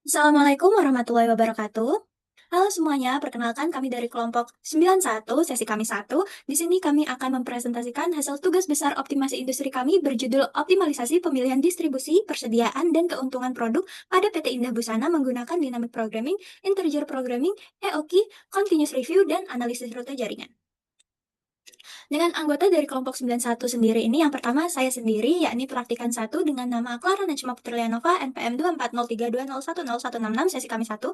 Assalamualaikum warahmatullahi wabarakatuh. Halo semuanya, perkenalkan kami dari kelompok 91, sesi kami 1. Di sini kami akan mempresentasikan hasil tugas besar optimasi industri kami berjudul Optimalisasi Pemilihan Distribusi, Persediaan, dan Keuntungan Produk pada PT Indah Busana menggunakan Dynamic Programming, Integer Programming, EOKI, Continuous Review, dan Analisis Rute Jaringan. Dengan anggota dari kelompok 91 sendiri ini, yang pertama saya sendiri, yakni praktikan 1 dengan nama Clara Najma Putrianova, NPM 24032010166, sesi kami 1.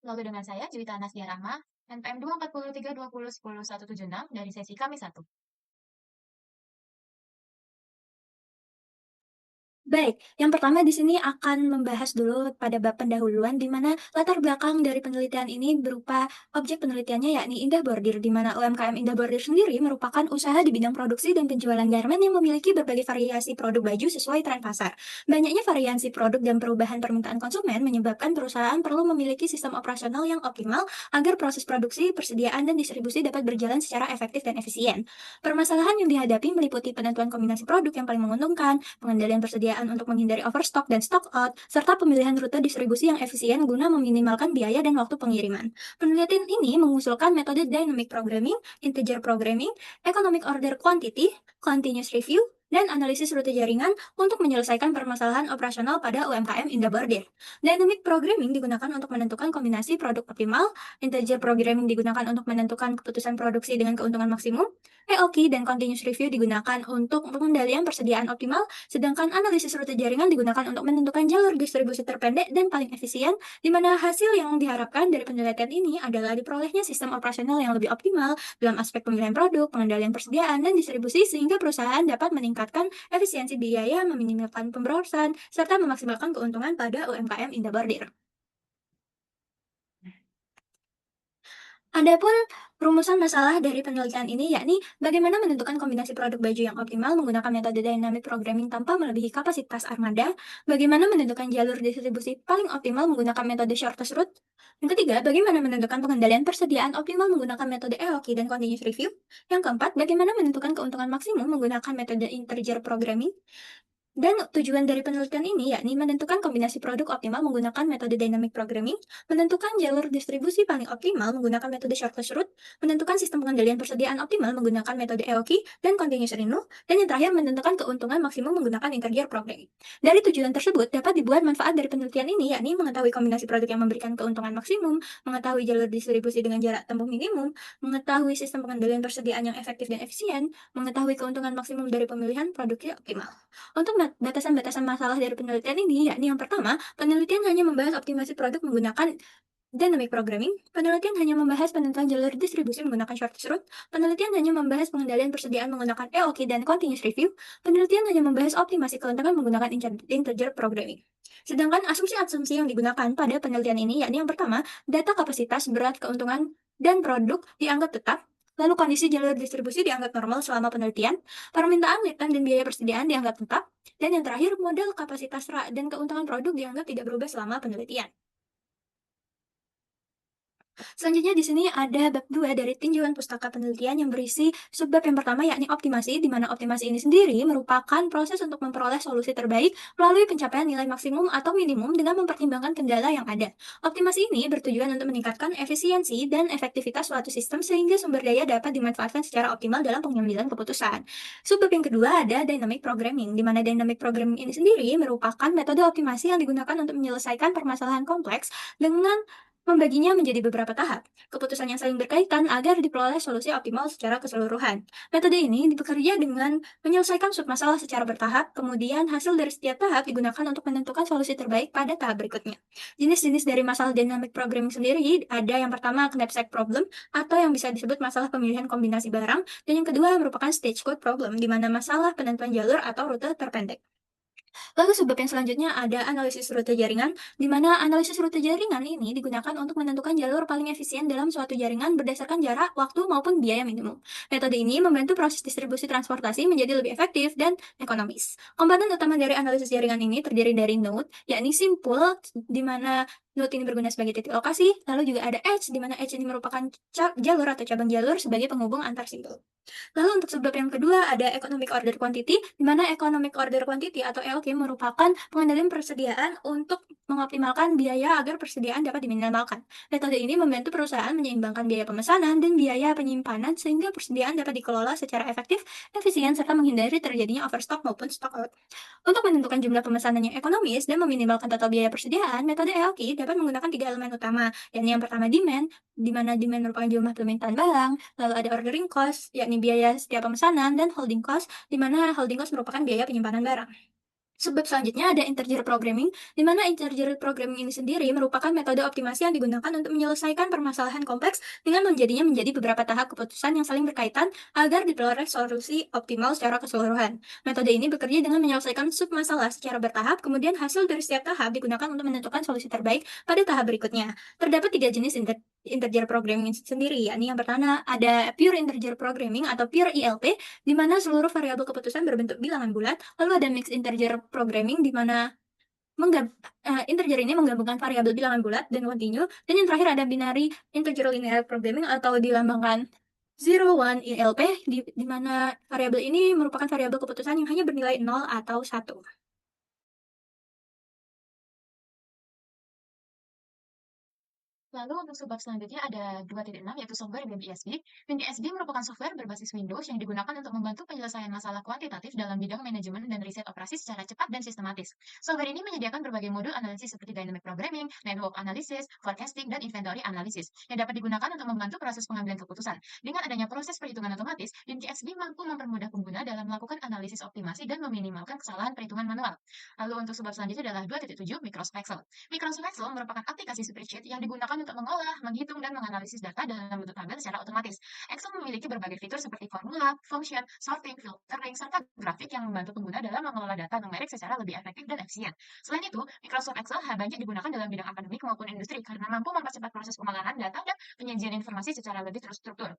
Lalu dengan saya, Juwita Nasdia Rahma, NPM 24320101176 dari sesi kami 1. Baik, yang pertama di sini akan membahas dulu pada bab pendahuluan di mana latar belakang dari penelitian ini berupa objek penelitiannya yakni Indah Bordir, di mana UMKM Indah Bordir sendiri merupakan usaha di bidang produksi dan penjualan garmen yang memiliki berbagai variasi produk baju sesuai tren pasar. Banyaknya variasi produk dan perubahan permintaan konsumen menyebabkan perusahaan perlu memiliki sistem operasional yang optimal agar proses produksi, persediaan, dan distribusi dapat berjalan secara efektif dan efisien. Permasalahan yang dihadapi meliputi penentuan kombinasi produk yang paling menguntungkan, pengendalian persediaan untuk menghindari overstock dan stock out, serta pemilihan rute distribusi yang efisien guna meminimalkan biaya dan waktu pengiriman. Penelitian ini mengusulkan metode dynamic programming, integer programming, economic order quantity, continuous review, dan analisis rute jaringan untuk menyelesaikan permasalahan operasional pada UMKM in the border. Dynamic programming digunakan untuk menentukan kombinasi produk optimal, integer programming digunakan untuk menentukan keputusan produksi dengan keuntungan maksimum, EOKI dan continuous review digunakan untuk pengendalian persediaan optimal, sedangkan analisis rute jaringan digunakan untuk menentukan jalur distribusi terpendek dan paling efisien, di mana hasil yang diharapkan dari penelitian ini adalah diperolehnya sistem operasional yang lebih optimal dalam aspek pemilihan produk, pengendalian persediaan, dan distribusi sehingga perusahaan dapat meningkatkan efisiensi biaya, meminimalkan pemborosan, serta memaksimalkan keuntungan pada UMKM in the border. Adapun rumusan masalah dari penelitian ini yakni bagaimana menentukan kombinasi produk baju yang optimal menggunakan metode dynamic programming tanpa melebihi kapasitas armada, bagaimana menentukan jalur distribusi paling optimal menggunakan metode shortest route, yang ketiga, bagaimana menentukan pengendalian persediaan optimal menggunakan metode EOKI dan continuous review, yang keempat, bagaimana menentukan keuntungan maksimum menggunakan metode integer programming, dan tujuan dari penelitian ini yakni menentukan kombinasi produk optimal menggunakan metode dynamic programming, menentukan jalur distribusi paling optimal menggunakan metode shortest route, menentukan sistem pengendalian persediaan optimal menggunakan metode EOKI dan continuous review, dan yang terakhir menentukan keuntungan maksimum menggunakan integer programming. Dari tujuan tersebut dapat dibuat manfaat dari penelitian ini yakni mengetahui kombinasi produk yang memberikan keuntungan maksimum, mengetahui jalur distribusi dengan jarak tempuh minimum, mengetahui sistem pengendalian persediaan yang efektif dan efisien, mengetahui keuntungan maksimum dari pemilihan produknya optimal. Untuk batasan-batasan masalah dari penelitian ini, yakni yang pertama, penelitian hanya membahas optimasi produk menggunakan dynamic programming, penelitian hanya membahas penentuan jalur distribusi menggunakan shortest route, penelitian hanya membahas pengendalian persediaan menggunakan EOKI dan continuous review, penelitian hanya membahas optimasi keuntungan menggunakan integer programming. Sedangkan asumsi-asumsi yang digunakan pada penelitian ini, yakni yang pertama, data kapasitas, berat, keuntungan, dan produk dianggap tetap, lalu kondisi jalur distribusi dianggap normal selama penelitian, permintaan, lead time, dan biaya persediaan dianggap tetap, dan yang terakhir, model kapasitas dan keuntungan produk dianggap tidak berubah selama penelitian. Selanjutnya di sini ada bab 2 dari tinjauan pustaka penelitian yang berisi subbab yang pertama yakni optimasi, di mana optimasi ini sendiri merupakan proses untuk memperoleh solusi terbaik melalui pencapaian nilai maksimum atau minimum dengan mempertimbangkan kendala yang ada. Optimasi ini bertujuan untuk meningkatkan efisiensi dan efektivitas suatu sistem sehingga sumber daya dapat dimanfaatkan secara optimal dalam pengambilan keputusan. Subbab yang kedua ada dynamic programming, di mana dynamic programming ini sendiri merupakan metode optimasi yang digunakan untuk menyelesaikan permasalahan kompleks dengan membaginya menjadi beberapa tahap, keputusan yang saling berkaitan agar diperoleh solusi optimal secara keseluruhan. Metode ini bekerja dengan menyelesaikan submasalah secara bertahap, kemudian hasil dari setiap tahap digunakan untuk menentukan solusi terbaik pada tahap berikutnya. Jenis-jenis dari masalah dynamic programming sendiri ada yang pertama knapsack problem atau yang bisa disebut masalah pemilihan kombinasi barang, dan yang kedua merupakan stage code problem, di mana masalah penentuan jalur atau rute terpendek. Lalu sebab yang selanjutnya ada analisis rute jaringan, di mana analisis rute jaringan ini digunakan untuk menentukan jalur paling efisien dalam suatu jaringan berdasarkan jarak, waktu, maupun biaya minimum. Metode ini membantu proses distribusi transportasi menjadi lebih efektif dan ekonomis. Komponen utama dari analisis jaringan ini terdiri dari node, yakni simpul, di mana Node ini berguna sebagai titik lokasi, lalu juga ada edge, di mana edge ini merupakan jalur atau cabang jalur sebagai penghubung antar simbol. Lalu untuk sebab yang kedua ada economic order quantity, di mana economic order quantity atau EOQ merupakan pengendalian persediaan untuk mengoptimalkan biaya agar persediaan dapat diminimalkan. Metode ini membantu perusahaan menyeimbangkan biaya pemesanan dan biaya penyimpanan sehingga persediaan dapat dikelola secara efektif, efisien, serta menghindari terjadinya overstock maupun stock out. Untuk menentukan jumlah pemesanan yang ekonomis dan meminimalkan total biaya persediaan, metode EOQ dapat menggunakan tiga elemen utama, yakni yang pertama demand, di mana demand merupakan jumlah permintaan barang, lalu ada ordering cost, yakni biaya setiap pemesanan, dan holding cost, di mana holding cost merupakan biaya penyimpanan barang. Sebab selanjutnya ada integer programming, di mana integer programming ini sendiri merupakan metode optimasi yang digunakan untuk menyelesaikan permasalahan kompleks dengan menjadinya menjadi beberapa tahap keputusan yang saling berkaitan agar diperoleh solusi optimal secara keseluruhan. Metode ini bekerja dengan menyelesaikan submasalah secara bertahap, kemudian hasil dari setiap tahap digunakan untuk menentukan solusi terbaik pada tahap berikutnya. Terdapat tiga jenis integer programming sendiri, yakni yang pertama ada pure integer programming atau pure ILP, di mana seluruh variabel keputusan berbentuk bilangan bulat, lalu ada mixed integer programming di mana integer ini menggabungkan variabel bilangan bulat dan kontinu, dan yang terakhir ada binary integer linear programming atau dilambangkan 0, 1, ILP, di mana variabel ini merupakan variabel keputusan yang hanya bernilai 0 atau 1. Lalu untuk sebab selanjutnya ada 2.6 yaitu software WinBSD. WinBSD merupakan software berbasis Windows yang digunakan untuk membantu penyelesaian masalah kuantitatif dalam bidang manajemen dan riset operasi secara cepat dan sistematis. Software ini menyediakan berbagai modul analisis seperti dynamic programming, network analysis, forecasting, dan inventory analysis yang dapat digunakan untuk membantu proses pengambilan keputusan. Dengan adanya proses perhitungan otomatis, WinBSD mampu mempermudah pengguna dalam melakukan analisis optimasi dan meminimalkan kesalahan perhitungan manual. Lalu untuk sebab selanjutnya adalah 2.7 Microsoft Excel. Microsoft Excel merupakan aplikasi spreadsheet yang digunakan untuk mengolah, menghitung, dan menganalisis data dalam bentuk tabel secara otomatis. Excel memiliki berbagai fitur seperti formula, function, sorting, filtering, serta grafik yang membantu pengguna dalam mengelola data numerik secara lebih efektif dan efisien. Selain itu, Microsoft Excel banyak digunakan dalam bidang akademik maupun industri karena mampu mempercepat proses pengolahan data dan penyajian informasi secara lebih terstruktur.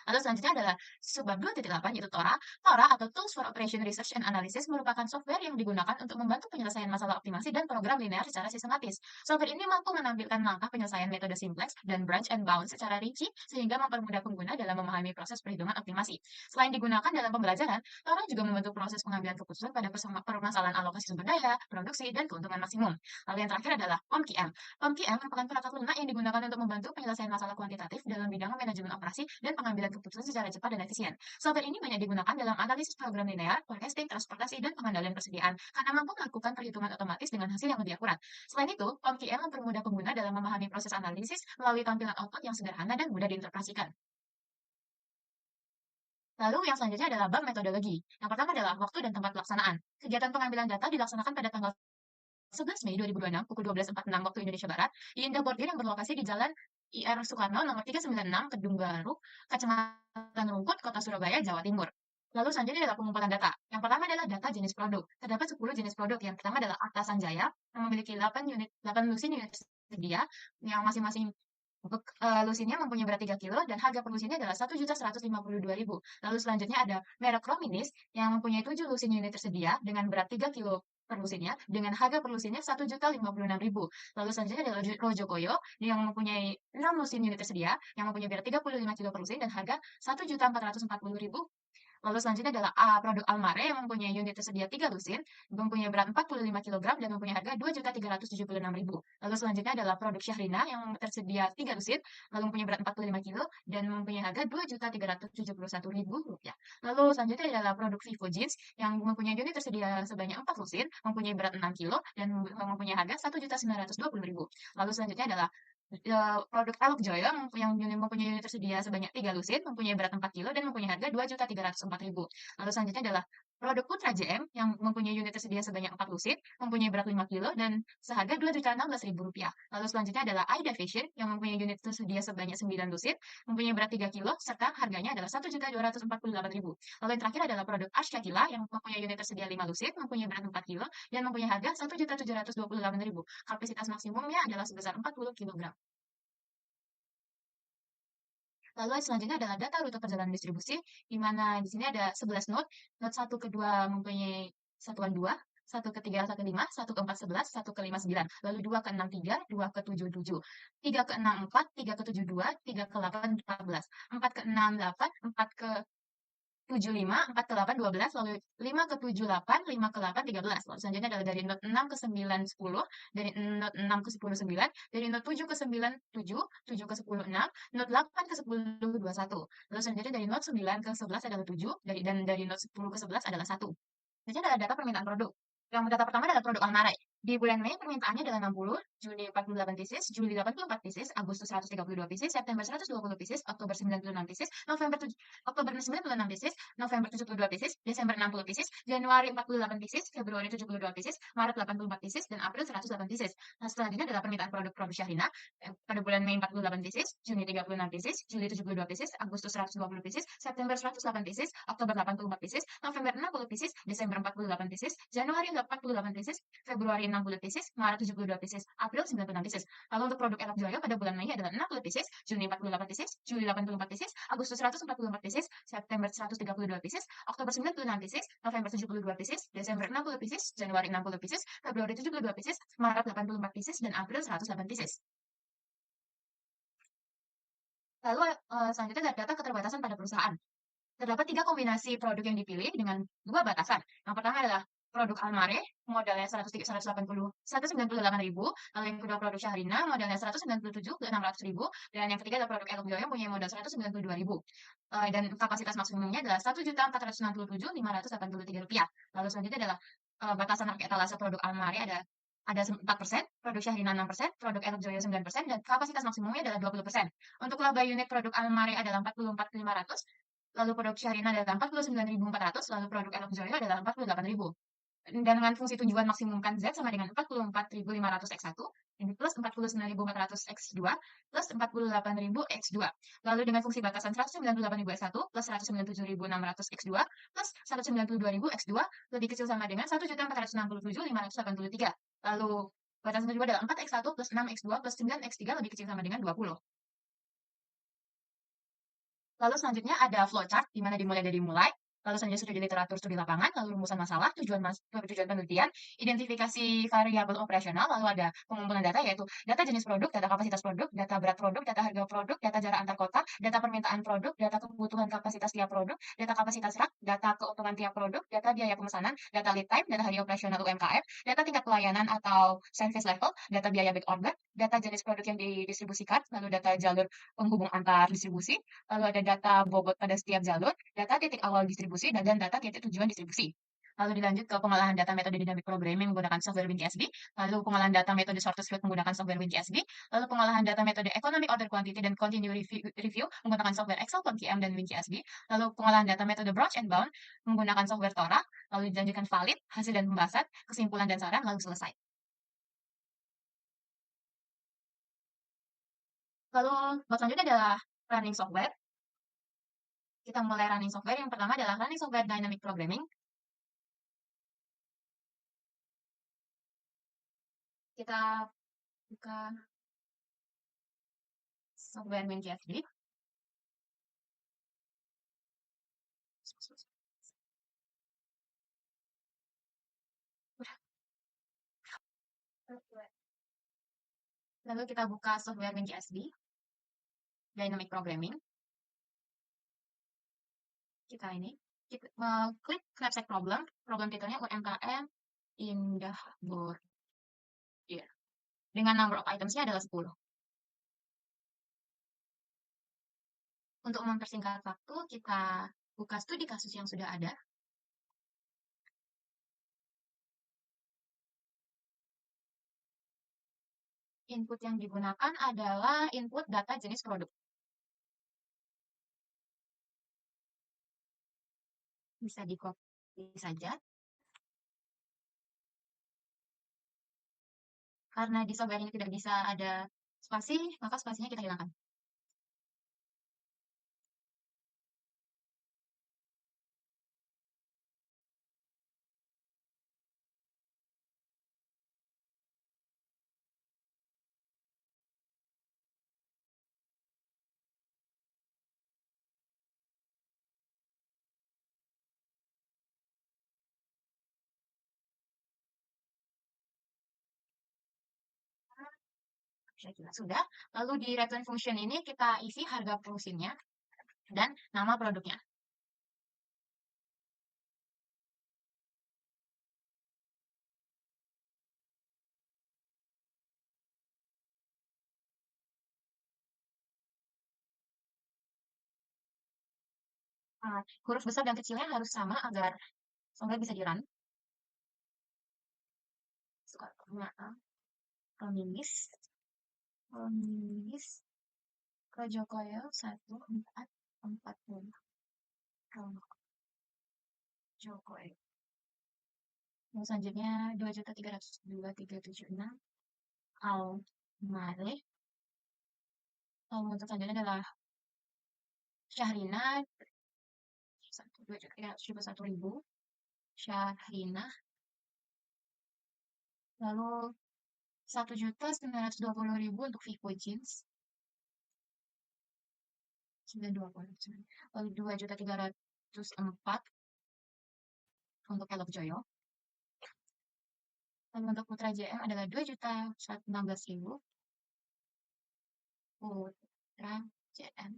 Lalu selanjutnya adalah subbab 2.8 yaitu Tora. Tora atau Tools for Operation Research and Analysis merupakan software yang digunakan untuk membantu penyelesaian masalah optimasi dan program linear secara sistematis. Software ini mampu menampilkan langkah penyelesaian metode simplex dan branch and bound secara rinci sehingga mempermudah pengguna dalam memahami proses perhitungan optimasi. Selain digunakan dalam pembelajaran, Tora juga membantu proses pengambilan keputusan pada permasalahan alokasi sumber daya, produksi, dan keuntungan maksimum. Lalu yang terakhir adalah POMQM. POMQM merupakan perangkat lunak yang digunakan untuk membantu penyelesaian masalah kuantitatif dalam bidang manajemen operasi dan pengambilan keputusan secara cepat dan efisien. Software ini banyak digunakan dalam analisis program linear, forecasting, transportasi, dan pengendalian persediaan karena mampu melakukan perhitungan otomatis dengan hasil yang lebih akurat. Selain itu, POMQM mempermudah pengguna dalam memahami proses analisis melalui tampilan output yang sederhana dan mudah diinterpretasikan. Lalu yang selanjutnya adalah bab metodologi. Yang pertama adalah waktu dan tempat pelaksanaan. Kegiatan pengambilan data dilaksanakan pada tanggal 11 Mei 2026 pukul 12.46 waktu Indonesia Barat di Indah Bordir yang berlokasi di Jalan IR Soekarno nomor 396 Kedung Baru, Kecamatan Rungkut, Kota Surabaya, Jawa Timur. Lalu selanjutnya adalah pengumpulkan data. Yang pertama adalah data jenis produk. Terdapat 10 jenis produk. Yang pertama adalah Arta Sanjaya yang memiliki 8 lusin unit tersedia yang masing-masing untuk lusinnya mempunyai berat 3 kilo dan harga per lusinnya adalah 1.152.000. Lalu selanjutnya ada merek Rominis yang mempunyai 7 lusin unit tersedia dengan berat 3 kilo per lusinnya dengan harga per lusinnya 1.056.000. Lalu selanjutnya ada Rojokoyo yang mempunyai 6 lusin unit tersedia yang mempunyai berat 35 kilo per lusin dan harga 1.440.000. Lalu selanjutnya adalah produk Almare yang mempunyai unit tersedia 3 lusin, mempunyai berat 45 kg dan mempunyai harga 2.376.000. Lalu selanjutnya adalah produk Syahrina yang tersedia 3 lusin, lalu mempunyai berat 45 kg dan mempunyai harga Rp2.371.000. Lalu selanjutnya adalah produk Vivo Jeans yang mempunyai unit tersedia sebanyak 4 lusin, mempunyai berat 6 kg dan mempunyai harga Rp1.920.000. Lalu selanjutnya adalah produk Elok Joy yang mempunyai unit tersedia sebanyak 3 lusin, mempunyai berat 4 kilo dan mempunyai harga Rp2.304.000. Lalu selanjutnya adalah produk Putra JM yang mempunyai unit tersedia sebanyak 4 lusin, mempunyai berat 5 kilo dan seharga Rp2.016.000. Lalu selanjutnya adalah Aida Fashion yang mempunyai unit tersedia sebanyak 9 lusin, mempunyai berat 3 kilo serta harganya adalah Rp1.248.000. Lalu yang terakhir adalah produk Ashkakila yang mempunyai unit tersedia 5 lusin, mempunyai berat 4 kilo dan mempunyai harga Rp1.728.000. Kapasitas maksimumnya adalah sebesar 40 kg. Lalu selanjutnya adalah data rute perjalanan distribusi, di mana di sini ada 11 node. Node 1 ke 2 mempunyai satuan 2, 1 ke 3, 1 ke 5, 1 ke 4, 11, 1 ke 5, 9. Lalu 2 ke 6, 3, 2 ke 7, 7. 3 ke 6, 4, 3 ke 7, 2, 3 ke 8, 14. 4 ke 6, 8, 4 ke 7, 5, 4 ke 8, 12, lalu 5 ke 7, 8, 5 ke 8, 13. Lalu selanjutnya adalah dari not 6 ke 9, 10, dari not 6 ke 10, 9, dari not 7 ke 9, 7, 7 ke 10, 6, not 8 ke 10, 21. Lalu selanjutnya dari not 9 ke 11 adalah 7, dan dari not 10 ke 11 adalah 1. Selanjutnya adalah data permintaan produk. Yang data pertama adalah produk Almarai. Di bulan Mei permintaannya adalah 60, Juni 48 pieces, Juli 84 pieces, Agustus 132 pieces, September 120 pieces, Oktober 96 pieces, Oktober 96 pieces, November 72 pieces, Desember 60 pieces, Januari 48 pieces, Februari 72 pieces, Maret 84 pieces, dan April 108 pieces. Nah, selanjutnya adalah permintaan produk-produk Syahina. Pada bulan Mei 48 pieces, Juni 36 pieces, Juli 72 pieces, Agustus 120 pieces, September 108 pieces, Oktober 84 pieces, November 60 pieces, Desember 48 pieces, Januari 48 pieces, Februari 60 pieces, Maret 72 pieces, April 96 pieces. Lalu untuk produk Elok Joyo pada bulan Mei adalah 60 pieces, Juni 48 pieces, Juli 84 pieces, Agustus 144 pieces, September 132 pieces, Oktober 96 pieces, November 72 pieces, Desember 60 pieces, Januari 60 pieces, Februari 72 pieces, Maret 84 pieces, dan April 108 pieces. Lalu selanjutnya adalah data keterbatasan pada perusahaan. Terdapat 3 kombinasi produk yang dipilih dengan 2 batasan. Yang pertama adalah produk Almare, modalnya 198.000, lalu yang kedua produk Syahrina, modalnya 197 ke 600.000, dan yang ketiga adalah produk Elok Joyo yang punya modal 192.000. Dan kapasitas maksimumnya adalah 1.467.583 rupiah. Lalu selanjutnya adalah batasan harga etalase produk Almare ada 4%, produk Syahrina 6%, produk Elok Joyo 9%, dan kapasitas maksimumnya adalah 20%. Untuk laba unit produk Almare adalah 44.500, lalu produk Syahrina adalah 49.400, lalu produk Elok Joyo adalah 48.000. Dan dengan fungsi tujuan maksimumkan Z sama dengan 44.500 X1, ini plus 49.400 X2, plus 48.000 X2. Lalu dengan fungsi batasan 198.000 X1, plus 197.600 X2, plus 192.000 X2, lebih kecil sama dengan 1.467.583. Lalu batasan kedua adalah 4X1 plus 6X2 plus 9X3 lebih kecil sama dengan 20. Lalu selanjutnya ada flowchart, di mana dimulai dari mulai, lalu selanjutnya studi literatur, studi lapangan, lalu rumusan masalah, tujuan penelitian, identifikasi variabel operasional, lalu ada pengumpulan data, yaitu data jenis produk, data kapasitas produk, data berat produk, data harga produk, data jarak antar kota, data permintaan produk, data kebutuhan kapasitas tiap produk, data kapasitas rak, data keuntungan tiap produk, data biaya pemesanan, data lead time, data hari operasional UMKM, data tingkat pelayanan atau service level, data biaya back order, data jenis produk yang didistribusikan, lalu data jalur penghubung antar distribusi, lalu ada data bobot pada setiap jalur, data titik awal distribusi, dan data titik tujuan distribusi. Lalu dilanjut ke pengolahan data metode dynamic programming menggunakan software WinGSD, lalu pengolahan data metode short script menggunakan software WinGSD, lalu pengolahan data metode economic order quantity dan continue review menggunakan software Excel, POM dan WinGSD, lalu pengolahan data metode branch and bound menggunakan software Tora, lalu dilanjutkan valid, hasil dan pembahasan, kesimpulan dan saran, lalu selesai. Lalu selanjutnya adalah running software. Kita mulai running software. Yang pertama adalah running software dynamic programming. Kita buka software WinGSD. Lalu kita buka software WinGSD, dynamic programming. Kita ini, kita klik knapsack problem titelnya UMKM Indah Bor. Yeah. Dengan number of itemsnya adalah 10. Untuk mempersingkat waktu, kita buka studi kasus yang sudah ada. Input yang digunakan adalah input data jenis produk. Bisa di-copy saja. Karena di software ini tidak bisa ada spasi, maka spasinya kita hilangkan. Sudah. Lalu di return function ini kita isi harga mesinnya dan nama produknya. Huruf besar dan kecilnya harus sama agar software bisa di-run. Rominis, Rominis, Rojokoyo 1440. Rojokoyo. Yang selanjutnya 2.302.376. Almare. Lalu untuk selanjutnya adalah Syahrina 2.371.000. Syahrina. Lalu 1.920.000 untuk Vivo Jeans. 920. Lalu 2.304 untuk Elok Joyo. Lalu untuk Putra JM adalah 2.116.000. Putra JM.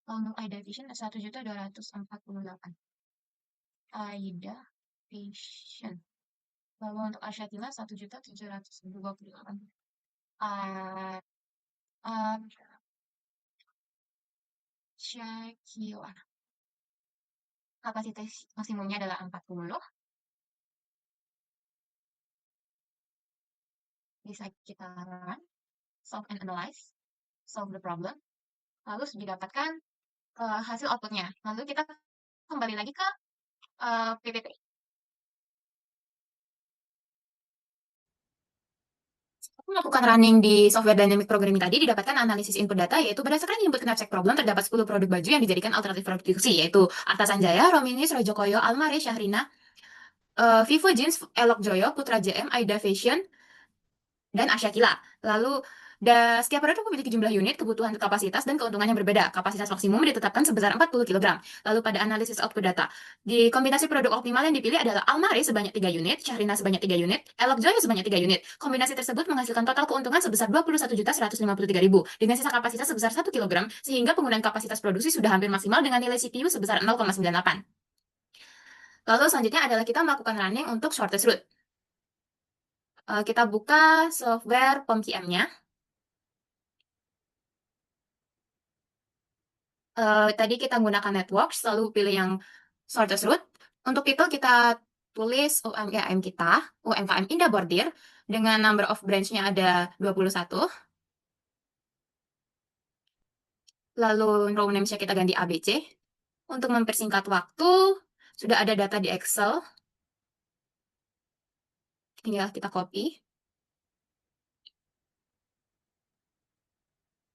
Lalu untuk Aida Vision 1.248. Aida Vision. Lalu untuk Asyatila 1.728. Syakila. Kapasitas maksimumnya adalah 40. Bisa kita run, solve and analyze, solve the problem. Lalu didapatkan hasil outputnya. Lalu kita kembali lagi ke PPT. Melakukan running di software dynamic programming tadi didapatkan analisis input data, yaitu berdasarkan input knapsack problem terdapat 10 produk baju yang dijadikan alternatif produksi, yaitu Arta Sanjaya, Rominis, Rojokoyo, Almare, Syahrina, Vivo Jeans, Elok Joyo, Putra JM, Aida Fashion, dan Asyakila. Lalu setiap produk memiliki jumlah unit, kebutuhan kapasitas, dan keuntungan yang berbeda. Kapasitas maksimum ditetapkan sebesar 40 kg. Lalu pada analisis output data, di kombinasi produk optimal yang dipilih adalah Almare sebanyak 3 unit, Syahrina sebanyak 3 unit, Elok Joyo sebanyak 3 unit. Kombinasi tersebut menghasilkan total keuntungan sebesar 21.153.000 dengan sisa kapasitas sebesar 1 kg, sehingga penggunaan kapasitas produksi sudah hampir maksimal dengan nilai CPU sebesar 0,98. Lalu selanjutnya adalah kita melakukan running untuk shortest route. Kita buka software POM-QM-nya. Tadi kita gunakan networks, lalu pilih yang shortest route. Untuk itu kita tulis UMKM kita, UMKM Indah Bordir, dengan number of branch-nya ada 21. Lalu row names-nya kita ganti ABC. Untuk mempersingkat waktu, sudah ada data di Excel. Tinggal kita copy.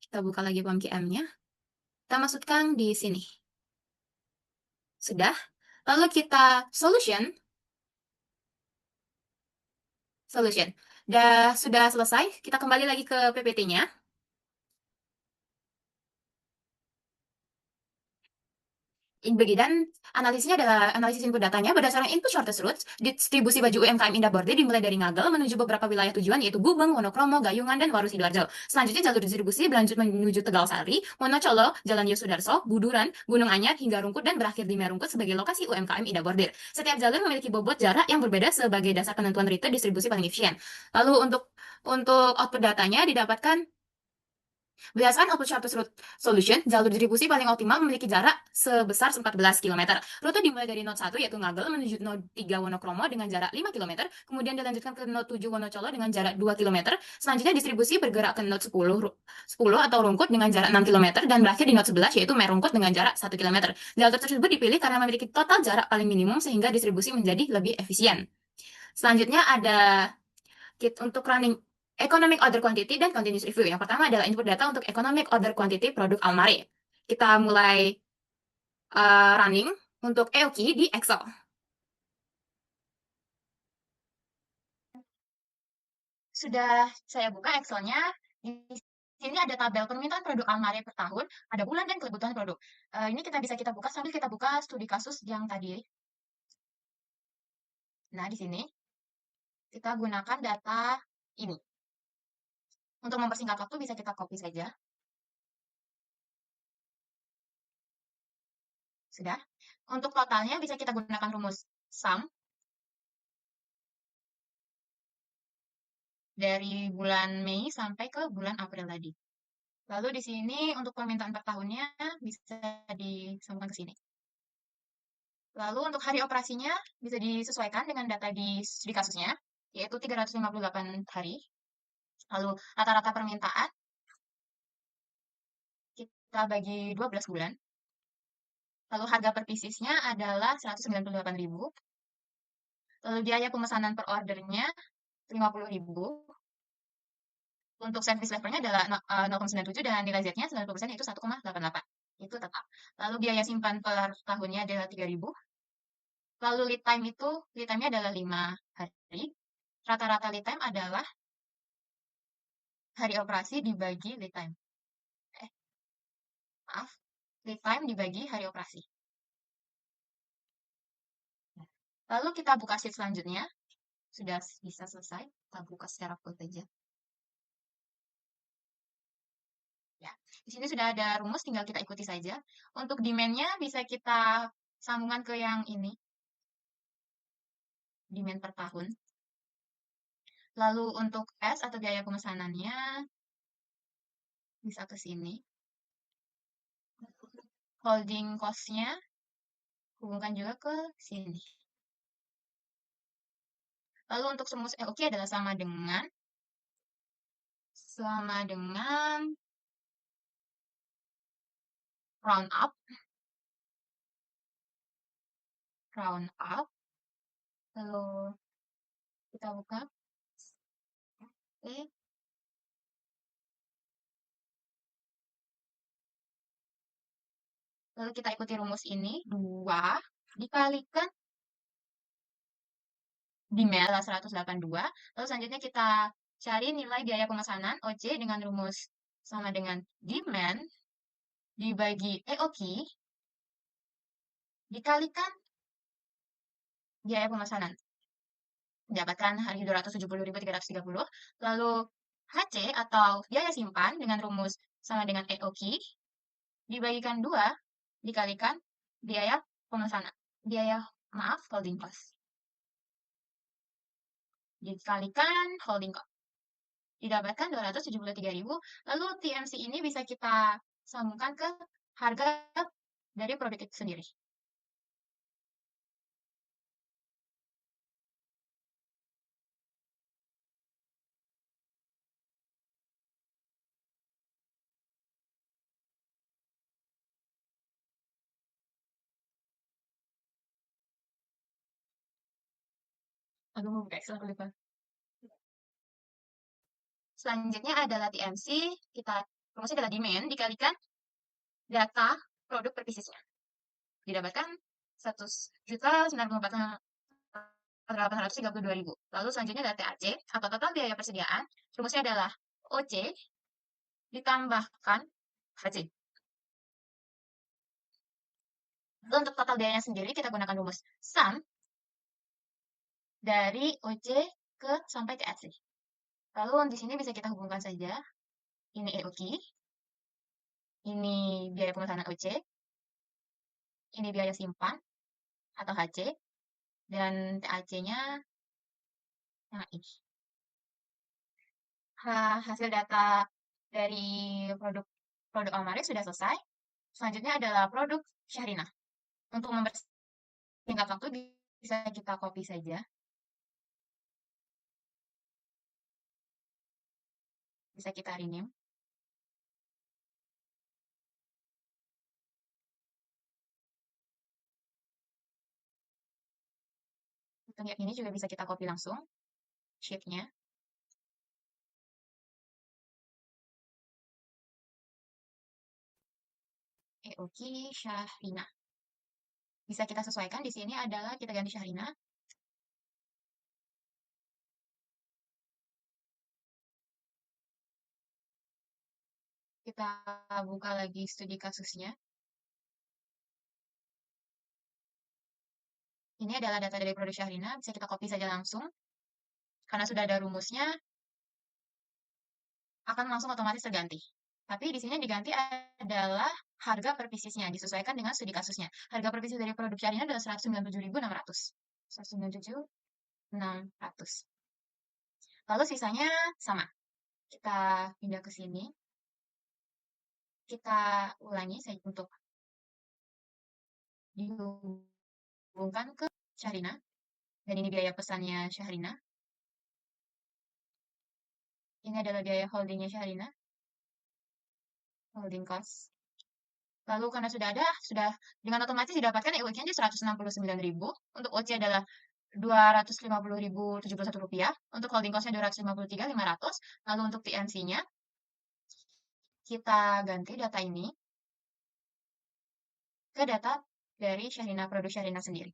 Kita buka lagi POM-QM-nya. Kita masukkan di sini. Sudah. Lalu kita solution. Sudah selesai. Kita kembali lagi ke PPT-nya. Dan analisisnya adalah analisis input datanya berdasarkan input shortest routes, distribusi baju UMKM Indah Bordir dimulai dari Ngagel menuju beberapa wilayah tujuan yaitu Gubeng, Wonokromo, Gayungan, dan Waru Sidoarjo. Selanjutnya jalur distribusi berlanjut menuju Tegal Sari, Wonocolo, Jalan Yosudarso, Buduran, Gunung Anyar, hingga Rungkut dan berakhir di Merungkut sebagai lokasi UMKM Indah Bordir. Setiap jalur memiliki bobot jarak yang berbeda sebagai dasar penentuan rute distribusi paling efisien. Lalu untuk output datanya didapatkan berdasarkan output shortest route solution, jalur distribusi paling optimal memiliki jarak sebesar 14 km. Rute dimulai dari node 1 yaitu Ngagel menuju node 3 Wonokromo dengan jarak 5 km, kemudian dilanjutkan ke node 7 Wonocolo dengan jarak 2 km. Selanjutnya distribusi bergerak ke node 10 atau Rungkut dengan jarak 6 km dan berakhir di node 11 yaitu Merungkut dengan jarak 1 km. Jalur tersebut dipilih karena memiliki total jarak paling minimum sehingga distribusi menjadi lebih efisien. Selanjutnya ada kit untuk running economic order quantity dan continuous review. Yang pertama adalah input data untuk economic order quantity produk Almare. Kita mulai running untuk EOQ di Excel. Sudah saya buka Excel-nya. Di sini ada tabel permintaan produk Almare per tahun, ada bulan dan kebutuhan produk. Ini kita buka sambil kita buka studi kasus yang tadi. Nah, di sini kita gunakan data ini. Untuk mempersingkat waktu bisa kita copy saja. Sudah. Untuk totalnya bisa kita gunakan rumus sum dari bulan Mei sampai ke bulan April tadi. Lalu di sini untuk permintaan per tahunnya bisa disambungkan ke sini. Lalu untuk hari operasinya bisa disesuaikan dengan data di studi kasusnya, yaitu 358 hari. Lalu rata-rata permintaan kita bagi 12 bulan. Lalu harga per piecesnya adalah 198.000. Lalu biaya pemesanan per ordernya 50.000. Untuk service levelnya adalah 0,97 dan nilai Z-nya 90% yaitu 1,88. Itu tetap. Lalu biaya simpan per tahunnya adalah 3.000. Lalu lead time-nya adalah 5 hari. Rata-rata lead time adalah hari operasi dibagi lead time. Maaf, lead time dibagi hari operasi. Lalu kita buka sheet selanjutnya. Sudah bisa selesai. Kita buka secara full saja. Ya, di sini sudah ada rumus, tinggal kita ikuti saja. Untuk demand-nya bisa kita sambungkan ke yang ini. Demand per tahun. Lalu untuk S atau biaya pemesanannya bisa ke sini. Holding cost-nya hubungkan juga ke sini. Lalu untuk rumus EOQ adalah sama dengan round up, lalu kita buka. Oke. Lalu kita ikuti rumus ini, 2 dikalikan demand adalah 182. Lalu selanjutnya kita cari nilai biaya pemesanan OC dengan rumus sama dengan demand dibagi EOQ dikalikan biaya pemesanan. Mendapatkan hari 270.330. Lalu HC atau biaya simpan dengan rumus sama dengan EOQ dibagikan 2 dikalikan biaya pemesanan. Holding cost. Dikalikan holding cost. Didapatkan 273.000. Lalu TMC ini bisa kita sambungkan ke harga dari produk itu sendiri. Aduh, mau buka Excel, aku lupa. Selanjutnya adalah TMC, rumusnya adalah demand dikalikan data produk per piecesnya. Didapatkan 1.948.832.000. Lalu selanjutnya adalah TAC atau total biaya persediaan. Rumusnya adalah OC ditambahkan HC. Lalu untuk total biayanya sendiri kita gunakan rumus sum dari OC sampai TAC. Lalu di sini bisa kita hubungkan saja. Ini EOQ, ini biaya pemesanan OC, ini biaya simpan atau HC, dan TAC-nya yang ini. Hasil data dari produk Almaris sudah selesai. Selanjutnya adalah produk Syahrina. Untuk mempersingkat waktu bisa kita copy saja. Bisa kita rename. Untuk yang ini juga bisa kita copy langsung sheet-nya. EOQ Syahrina. Bisa kita sesuaikan di sini adalah kita ganti Syahrina. Kita buka lagi studi kasusnya. Ini adalah data dari produk Syahrina, bisa kita copy saja langsung. Karena sudah ada rumusnya, akan langsung otomatis terganti. Tapi di sini yang diganti adalah harga per piecesnya, disesuaikan dengan studi kasusnya. Harga per pieces dari produk Syarina adalah 197.600. 197.600. Lalu sisanya sama. Kita pindah ke sini. Kita ulangi saja untuk dihubungkan ke Syarina. Dan ini biaya pesannya Syahrina. Ini adalah biaya holdingnya Syahrina. Holding cost. Lalu karena sudah ada, sudah dengan otomatis didapatkan EOC-nya 169.000. Untuk OC adalah 250.071 rupiah. Untuk holding cost-nya 253.500. Lalu untuk TMC-nya, kita ganti data ini ke data dari Syahrina, produk Syahrina sendiri.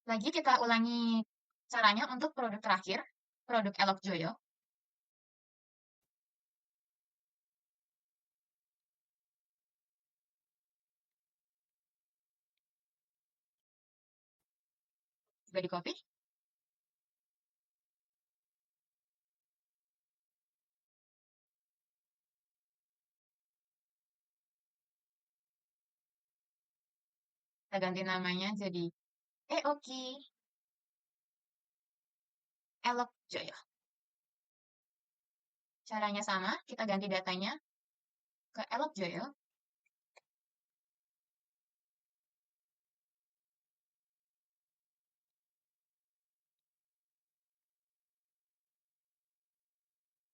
Lagi kita ulangi caranya untuk produk terakhir, produk Elok Joyo. Sudah di copy. Kita ganti namanya jadi EOKI Elok Joyo. Caranya sama, kita ganti datanya ke Elok Joyo.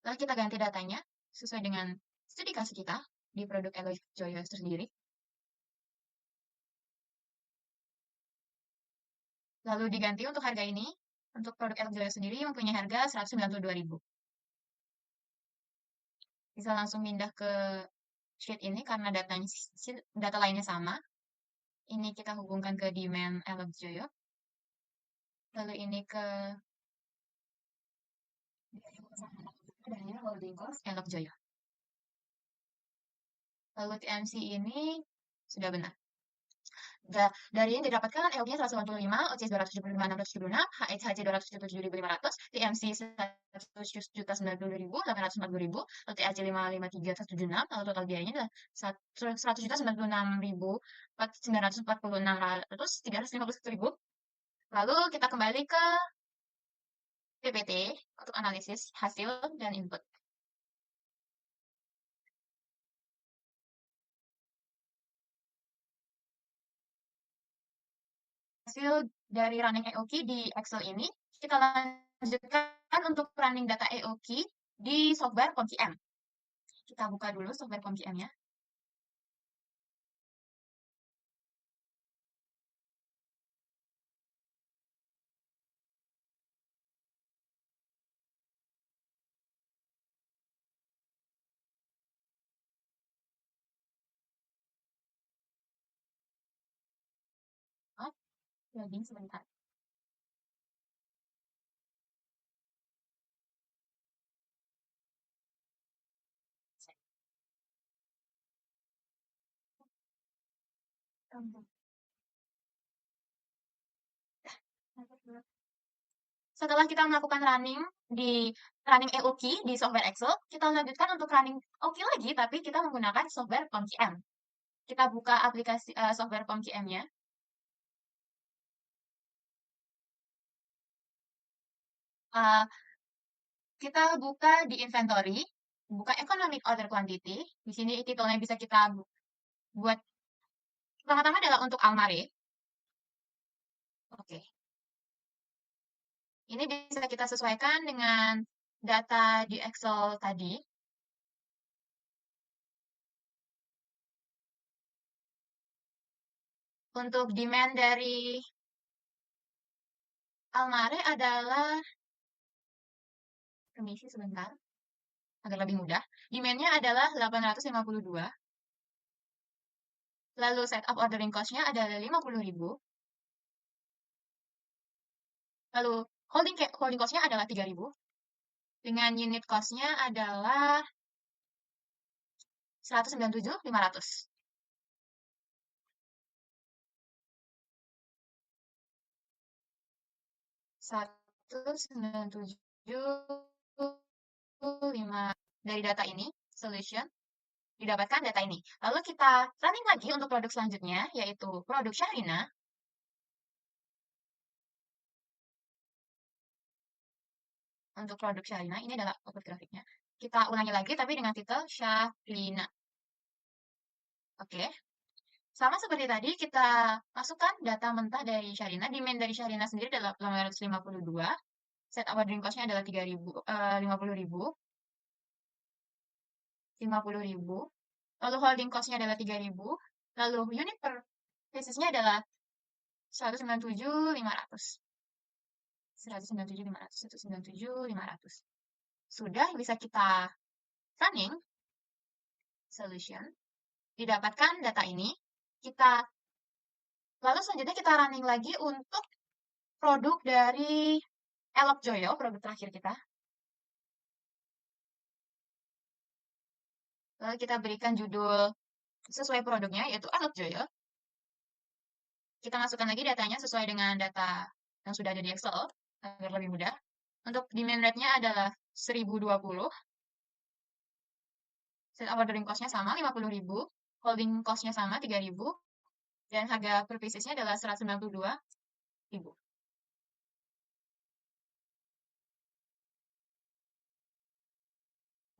Lalu kita ganti datanya sesuai dengan studi kasus kita di produk Elok Joyo sendiri. Lalu diganti untuk harga ini, untuk produk Elok Joyo sendiri mempunyai harga 192.000. Bisa langsung pindah ke sheet ini karena data lainnya sama. Ini kita hubungkan ke demand Elok Joyo. Lalu ini ke holding cost Elok Joyo. Lalu TMC ini sudah benar. Dari yang didapatkan EOG-nya 185, OC 275.676, HC 277.500, TMC 100.090.840.000, lalu TAC 553.176, lalu total biayanya adalah 100.096.946.351.000. Lalu kita kembali ke PPT untuk analisis hasil dan input. Hasil dari running EOQ di Excel ini, kita lanjutkan untuk running data EOQ di software PomQM. Kita buka dulu software PomQM-nya. Oh, loading sebentar. Setelah kita melakukan running EOQ di software Excel, kita lanjutkan untuk running EOQ lagi, tapi kita menggunakan software PomQM. Kita buka aplikasi software PomQM-nya. Kita buka di inventory, buka economic order quantity. Di sini titelnya bisa kita buat. Pertama-tama adalah untuk Almare. Oke. Ini bisa kita sesuaikan dengan data di Excel tadi. Untuk demand dari Almare adalah, permisi sebentar, agar lebih mudah. Demand-nya adalah 852. Lalu setup ordering cost-nya adalah 50.000. Lalu holding cost-nya adalah 3.000. Dengan unit cost-nya adalah 197.500. 197.500. Dari data ini, solution, didapatkan data ini. Lalu kita running lagi untuk produk selanjutnya, yaitu produk Syahrina. Untuk produk Syahrina, ini adalah output grafiknya. Kita ulangi lagi, tapi dengan titel Syahrina. Oke. Sama seperti tadi, kita masukkan data mentah dari Syahrina. Demand dari Syahrina sendiri adalah 852. Set ordering cost-nya adalah 3.000, 50.000. 50.000. Lalu holding cost-nya adalah 3.000. Lalu unit per piecesnya adalah 197.500. 197.500. 197.500. Sudah bisa kita running solution. Didapatkan data ini. Lalu selanjutnya kita running lagi untuk produk dari Elok Joyo, produk terakhir kita. Lalu kita berikan judul sesuai produknya, yaitu Elok Joyo. Kita masukkan lagi datanya sesuai dengan data yang sudah ada di Excel, agar lebih mudah. Untuk demand rate-nya adalah 1020. Set ordering cost-nya sama, 50.000. Holding cost-nya sama, 3.000. Dan harga per piecesnya adalah 192.000.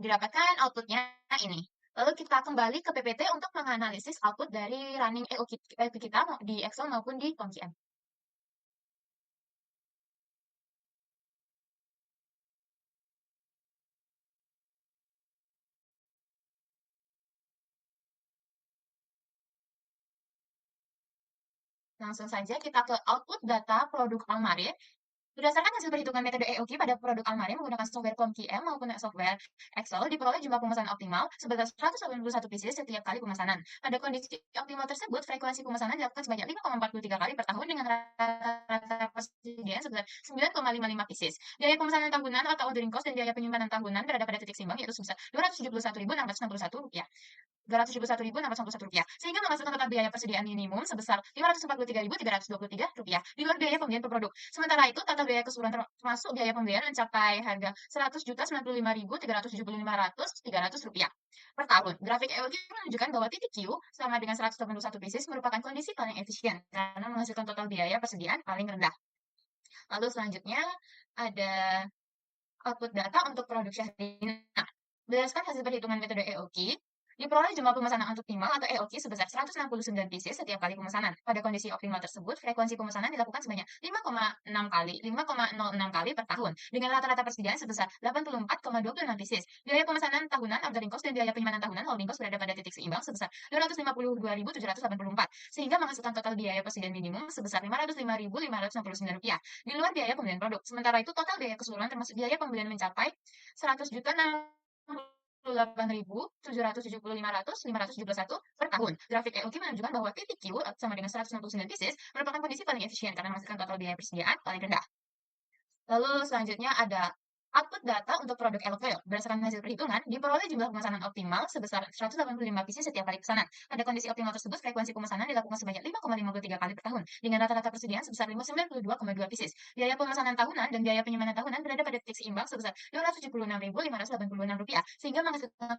Didapatkan outputnya ini. Lalu kita kembali ke PPT untuk menganalisis output dari running EOQ kita di Excel maupun di Confluent. Langsung saja kita ke output data produk Almarin. Berdasarkan hasil perhitungan metode EOQ pada produk Almarin menggunakan software ComQM maupun software Excel, diperoleh jumlah pemesanan optimal sebesar 181 pieces setiap kali pemesanan. Pada kondisi optimal tersebut, frekuensi pemesanan dilakukan sebanyak 5,43 kali per tahun dengan rata-rata persediaan sebesar 9,55 pieces. Biaya pemesanan tahunan atau ordering cost dan biaya penyimpanan tahunan berada pada titik seimbang yaitu sebesar Rp271.661. Rp271.661, sehingga menghasilkan total biaya persediaan minimum sebesar Rp543.323 di luar biaya pembelian per produk. Sementara itu, total biaya keseluruhan termasuk biaya pembelian mencapai harga Rp100.095.307.500 per tahun. Grafik EOQ menunjukkan bahwa titik Q sama dengan 181 pieces merupakan kondisi paling efisien karena menghasilkan total biaya persediaan paling rendah. Lalu selanjutnya ada output data untuk produk Syahrina. Berdasarkan hasil perhitungan metode EOQ, diperoleh jumlah pemesanan optimal atau EOQ sebesar 169 pieces setiap kali pemesanan. Pada kondisi optimal tersebut, frekuensi pemesanan dilakukan sebanyak 5,06 kali per tahun, dengan rata-rata persediaan sebesar 84,26 pieces. Biaya pemesanan tahunan, ordering cost, dan biaya penyimpanan tahunan, holding cost berada pada titik seimbang sebesar Rp252.784, sehingga menghasilkan total biaya persediaan minimum sebesar Rp505.569 di luar biaya pembelian produk. Sementara itu, total biaya keseluruhan termasuk biaya pembelian mencapai 100.068.770.571 per tahun. Grafik EOQ menunjukkan bahwa titik Q sama dengan 169 pieces merupakan kondisi paling efisien karena menghasilkan total biaya persediaan paling rendah. Lalu selanjutnya ada output data untuk produk Elokville. Berdasarkan hasil perhitungan, diperoleh jumlah pemesanan optimal sebesar 185 pieces setiap kali pesanan. Pada kondisi optimal tersebut, frekuensi pemesanan dilakukan sebanyak 5,53 kali per tahun, dengan rata-rata persediaan sebesar 92,2 pieces. Biaya pemesanan tahunan dan biaya penyimpanan tahunan berada pada titik seimbang sebesar Rp276.586, sehingga menghasilkan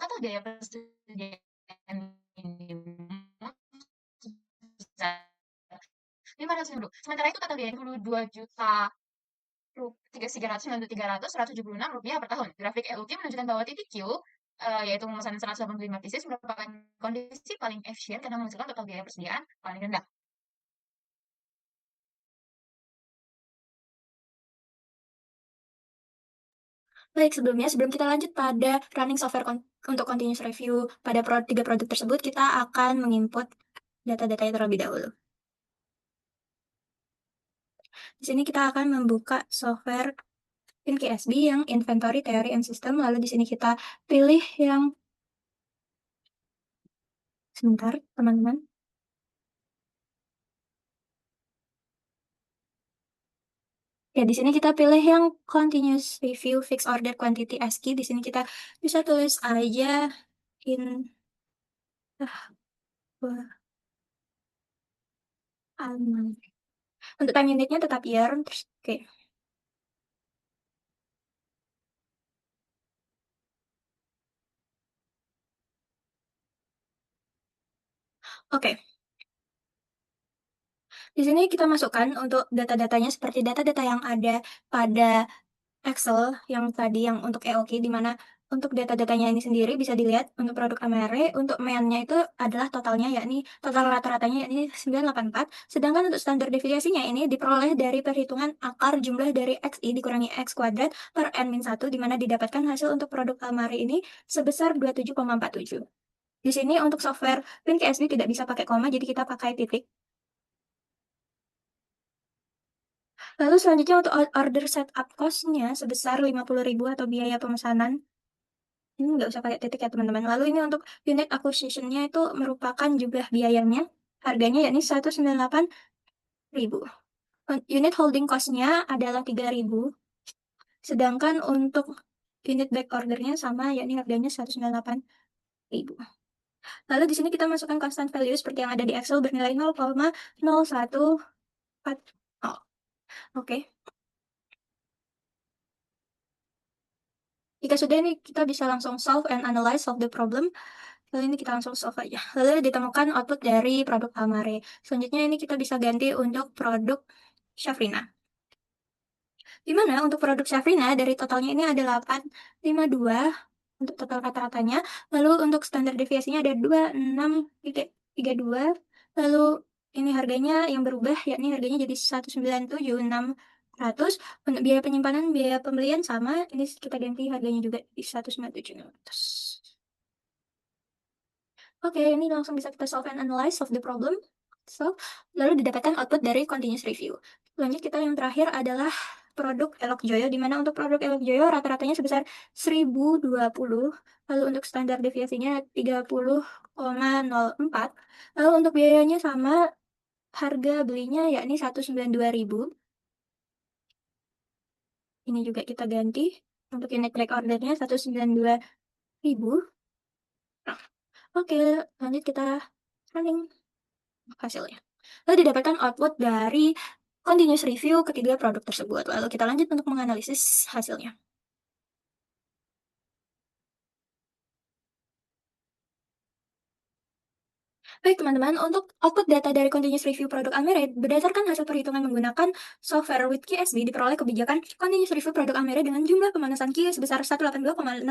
total biaya persediaan minimum sebesar Rp500.000. Sementara itu, total biaya Rp2.396.176 per tahun. Grafik EOQ menunjukkan bahwa titik Q, yaitu pemesanan 185 pieces, merupakan kondisi paling efisien karena menghasilkan total biaya persediaan paling rendah. Baik, sebelum kita lanjut pada running software untuk continuous review pada tiga produk tersebut, kita akan menginput data-datanya terlebih dahulu. Di sini kita akan membuka software InKSB yang Inventory Theory and System, lalu di sini kita pilih yang sebentar, teman-teman. Ya, di sini kita pilih yang Continuous Review Fixed Order Quantity ASCII. Di sini kita bisa tulis aja in Untuk time unitnya tetap year, terus oke. Oke, di sini kita masukkan untuk data-datanya seperti data-data yang ada pada Excel yang tadi yang untuk EOQ, di mana untuk data-datanya ini sendiri bisa dilihat untuk produk Amare, untuk MEN-nya itu adalah totalnya, yakni total rata-ratanya yakni 984, sedangkan untuk standar deviasinya ini diperoleh dari perhitungan akar jumlah dari XI dikurangi X kuadrat per N-1, di mana didapatkan hasil untuk produk Amare ini sebesar 27,47. Di sini untuk software WinKSB tidak bisa pakai koma, jadi kita pakai titik. Lalu selanjutnya untuk order setup cost-nya sebesar 50.000 atau biaya pemesanan. Ini nggak usah pakai titik ya teman-teman. Lalu ini untuk unit acquisition-nya itu merupakan jumlah biayanya, harganya yakni 198.000. Unit holding cost-nya adalah 3.000, sedangkan untuk unit back order-nya sama, yakni harganya 198.000. Lalu di sini kita masukkan constant value seperti yang ada di Excel bernilai 0,0140. Oke. Jika sudah ini kita bisa langsung solve and analyze of the problem. Lalu ini kita langsung solve aja. Lalu ditemukan output dari produk Amare. Selanjutnya ini kita bisa ganti untuk produk Shafrina. Di mana untuk produk Shafrina dari totalnya ini ada 852 untuk total rata-ratanya. Lalu untuk standar deviasinya ada 2632. Lalu ini harganya yang berubah, yakni harganya jadi 197.600. Untuk biaya penyimpanan, biaya pembelian sama, ini kita ganti harganya juga di 197.600. Oke, ini langsung bisa kita solve and analyze of the problem. So, lalu didapatkan output dari continuous review. Lanjut kita yang terakhir adalah produk Elok Joyo, di mana untuk produk Elok Joyo rata-ratanya sebesar 1020, lalu untuk standar deviasinya 30,04, lalu untuk biayanya sama, harga belinya yakni 192.000. Ini juga kita ganti, untuk unit back ordernya 192.000. Nah, oke, lanjut kita running hasilnya. Lalu didapatkan output dari continuous review ketiga produk tersebut. Lalu kita lanjut untuk menganalisis hasilnya. Baik teman-teman, untuk output data dari continuous review produk Amere berdasarkan hasil perhitungan menggunakan software with KSB diperoleh kebijakan continuous review produk Amere dengan jumlah pemanasan Q sebesar 182,054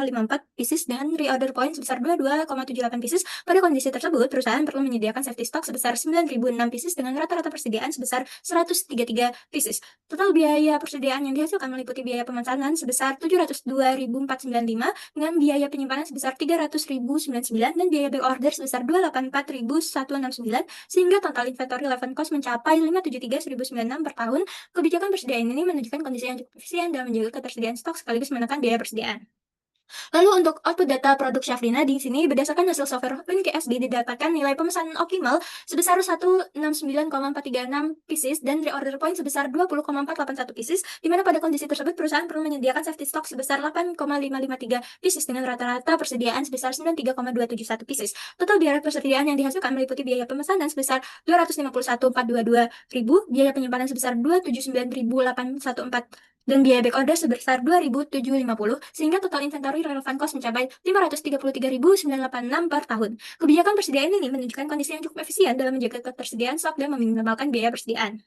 pieces dengan reorder point sebesar 22,78 pieces. Pada kondisi tersebut, perusahaan perlu menyediakan safety stock sebesar 9.006 pieces dengan rata-rata persediaan sebesar 133 pieces. Total biaya persediaan yang dihasilkan meliputi biaya pemesanan sebesar 702.495 dengan biaya penyimpanan sebesar 300.099 dan biaya back order sebesar 284.169 sehingga total inventory level cost mencapai 573.196 per tahun. Kebijakan persediaan ini menunjukkan kondisi yang cukup efisien dalam menjaga ketersediaan stok sekaligus menekan biaya persediaan. Lalu untuk output data produk Syafrina di sini berdasarkan hasil software WinKSB didapatkan nilai pemesanan optimal sebesar 169,436 pieces dan reorder point sebesar 20,481 pieces, di mana pada kondisi tersebut perusahaan perlu menyediakan safety stock sebesar 8,553 pieces dengan rata-rata persediaan sebesar 93,271 pieces. Total biaya persediaan yang dihasilkan meliputi biaya pemesanan sebesar 251.422.000, biaya penyimpanan sebesar 279.814 dan biaya back order sebesar 2.750 sehingga total inventory relevan cost mencapai 533.986 per tahun. Kebijakan persediaan ini menunjukkan kondisi yang cukup efisien dalam menjaga ketersediaan stok dan meminimalkan biaya persediaan.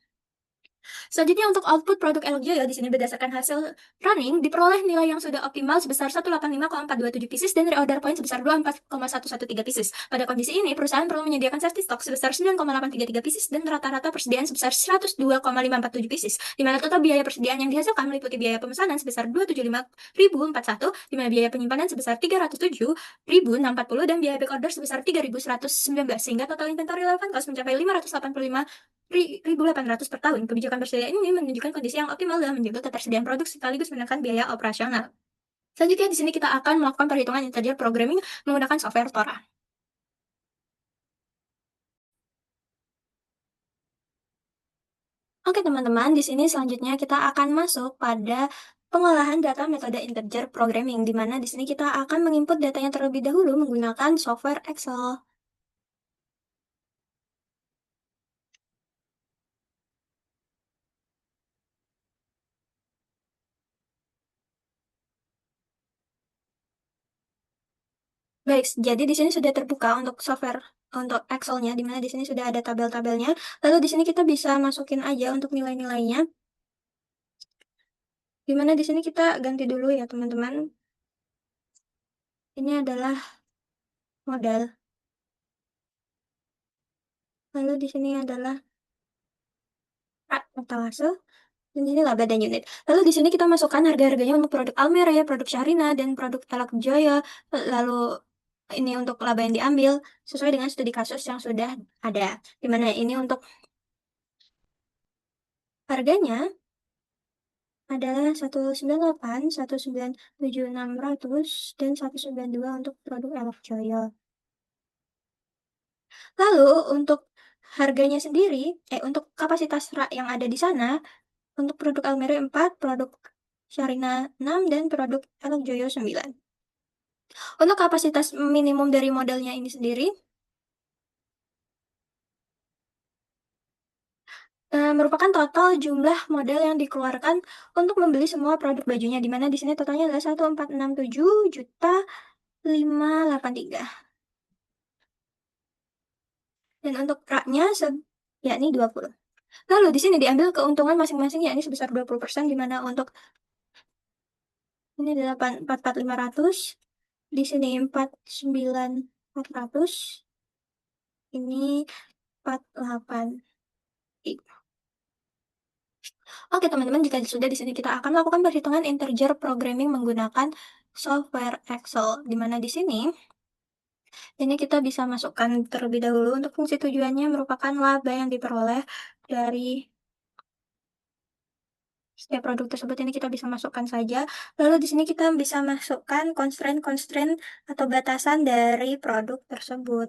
Selanjutnya untuk output produk Eljoyo di sini berdasarkan hasil running diperoleh nilai yang sudah optimal sebesar 185,427 pieces dan reorder point sebesar 24,113 pieces. Pada kondisi ini, perusahaan perlu menyediakan safety stock sebesar 9,833 pieces dan rata-rata persediaan sebesar 102,547 pieces, di mana total biaya persediaan yang dihasilkan meliputi biaya pemesanan sebesar 275.041, di mana biaya penyimpanan sebesar 307.640 dan biaya back order sebesar 3.119, sehingga total inventory relevant cost mencapai 585.800 per tahun. Kebijakan persediaan ini menunjukkan kondisi yang optimal dalam menjaga ketersediaan produk sekaligus menekan biaya operasional. Selanjutnya di sini kita akan melakukan perhitungan integer programming menggunakan software Tora. Oke teman-teman, di sini selanjutnya kita akan masuk pada pengolahan data metode integer programming, di mana di sini kita akan menginput datanya terlebih dahulu menggunakan software Excel. Baik, jadi di sini sudah terbuka untuk software untuk Excel-nya, di mana di sini sudah ada tabel-tabelnya. Lalu di sini kita bisa masukin aja untuk nilai-nilainya, di mana di sini kita ganti dulu ya teman-teman. Ini adalah modal. Lalu di sini adalah etalase, dan di sini laba dan unit. Lalu di sini kita masukkan harga-harganya untuk produk Almera ya, produk Syahrina, dan produk Elak Jaya. Lalu ini untuk laba yang diambil sesuai dengan studi kasus yang sudah ada. Di mana ini untuk harganya adalah 198, 197.600, dan 192 untuk produk Elok Jaya. Lalu untuk harganya sendiri, untuk kapasitas rak yang ada di sana, untuk produk Almere 4, produk Sharina 6, dan produk Elok Joyo 9. Untuk kapasitas minimum dari modalnya ini sendiri, merupakan total jumlah modal yang dikeluarkan untuk membeli semua produk bajunya, di mana di sini totalnya adalah 1.467.583. Dan untuk raknya yakni 20. Lalu di sini diambil keuntungan masing-masing yakni sebesar 20%, di mana untuk ini adalah 44.500, di sini 49.400, ini 48. Oke teman-teman, jika sudah di sini kita akan melakukan perhitungan integer programming menggunakan software Excel, di mana di sini ini kita bisa masukkan terlebih dahulu untuk fungsi tujuannya merupakan laba yang diperoleh dari setiap produk tersebut. Ini kita bisa masukkan saja. Lalu di sini kita bisa masukkan constraint-constraint atau batasan dari produk tersebut.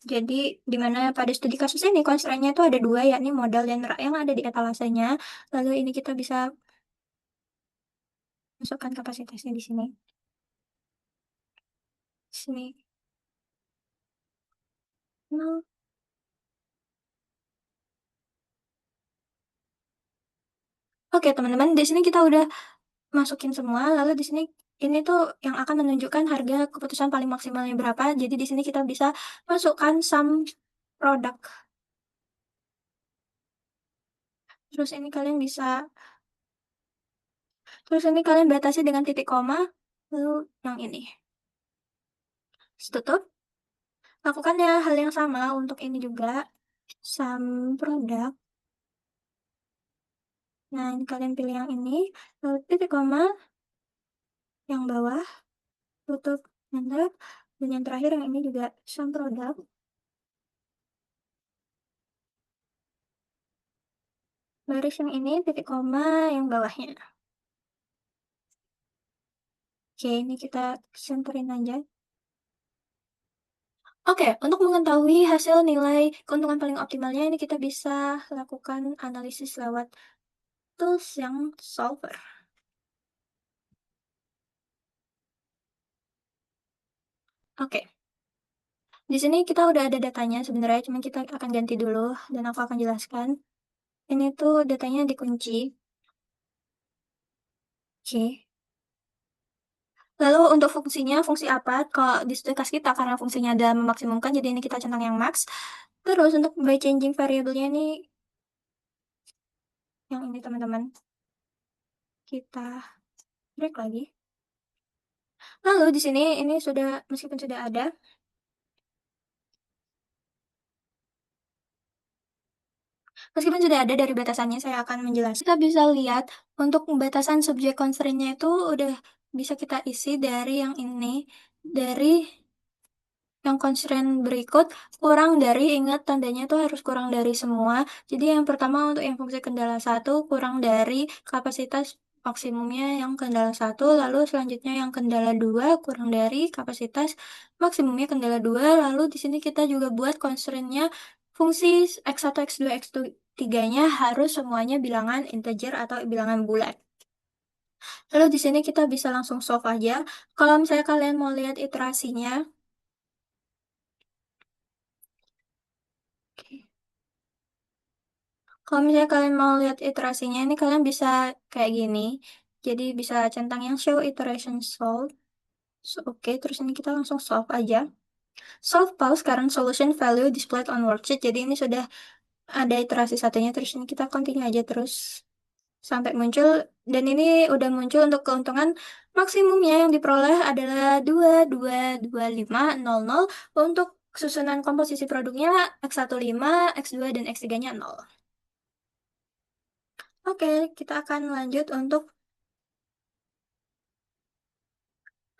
Jadi, di mana pada studi kasus ini constraint-nya itu ada dua, yakni modal dan rak yang ada di etalasenya. Lalu ini kita bisa masukkan kapasitasnya di sini. Sini. Nah, oke teman-teman, di sini kita udah masukin semua. Lalu di sini ini tuh yang akan menunjukkan harga keputusan paling maksimalnya berapa. Jadi di sini kita bisa masukkan sum produk. Terus ini kalian bisa, terus ini kalian batasi dengan titik koma, lalu yang ini. Tutup. Lakukan ya hal yang sama untuk ini juga, sum produk. Nah, ini kalian pilih yang ini, lalu titik koma, yang bawah, tutup, enter. Dan yang terakhir yang ini juga sum produk. Baris yang ini, titik koma, yang bawahnya. Oke, ini kita centerin aja. Oke, untuk mengetahui hasil nilai keuntungan paling optimalnya, ini kita bisa lakukan analisis lewat tools yang solver. Oke, di sini kita udah ada datanya sebenarnya, cuma kita akan ganti dulu dan aku akan jelaskan. Ini tuh datanya dikunci. Oke. Lalu untuk fungsinya, fungsi apa? Kalau di studi kas kita karena fungsinya adalah memaksimumkan, jadi ini kita centang yang max. Terus untuk by changing variabelnya ini yang ini teman-teman. Kita break lagi. Lalu di sini ini sudah meskipun sudah ada, meskipun sudah ada dari batasannya, saya akan menjelaskan. Kita bisa lihat untuk batasan subjek constraint-nya itu udah bisa kita isi dari yang ini, dari yang constraint berikut, kurang dari, ingat tandanya itu harus kurang dari semua. Jadi yang pertama untuk yang fungsi kendala 1, kurang dari kapasitas maksimumnya yang kendala 1, lalu selanjutnya yang kendala 2, kurang dari kapasitas maksimumnya kendala 2, lalu di sini kita juga buat constraint-nya fungsi X1, X2, X3-nya harus semuanya bilangan integer atau bilangan bulat. Lalu di sini kita bisa langsung solve aja. Kalau misalnya kalian mau lihat iterasinya, oke. Kalau misalnya kalian mau lihat iterasinya, ini kalian bisa kayak gini. Jadi bisa centang yang show iteration solved. Oke, terus ini kita langsung solve aja. Solve pause current solution value displayed on worksheet. Jadi ini sudah ada iterasi satunya, terus ini kita continue aja terus sampai muncul, dan ini udah muncul untuk keuntungan maksimumnya yang diperoleh adalah 222500. Untuk susunan komposisi produknya X1 5, X2 dan X3-nya 0. Oke, kita akan lanjut untuk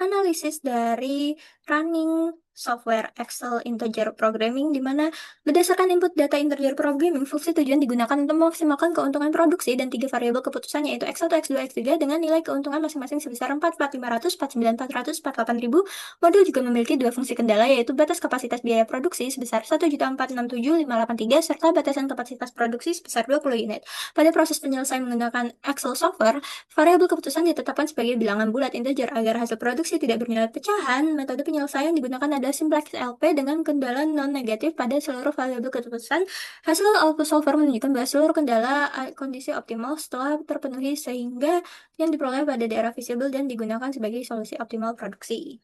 analisis dari running software Excel integer programming, di mana berdasarkan input data integer programming, fungsi tujuan digunakan untuk memaksimalkan keuntungan produksi dan tiga variabel keputusan, yaitu X1, X2, X3 dengan nilai keuntungan masing-masing sebesar 44500, 49400, 48000. Modul juga memiliki dua fungsi kendala, yaitu batas kapasitas biaya produksi sebesar 1.467.583 serta batasan kapasitas produksi sebesar 20 unit. Pada proses penyelesaian menggunakan Excel software, variabel keputusan ditetapkan sebagai bilangan bulat integer agar hasil produksi tidak bernilai pecahan. Metode penyelesaian digunakan adalah simplex LP dengan kendala non-negatif pada seluruh variabel keputusan. Hasil output solver menunjukkan bahwa seluruh kendala kondisi optimal setelah terpenuhi, sehingga yang diperoleh pada daerah visible dan digunakan sebagai solusi optimal produksi.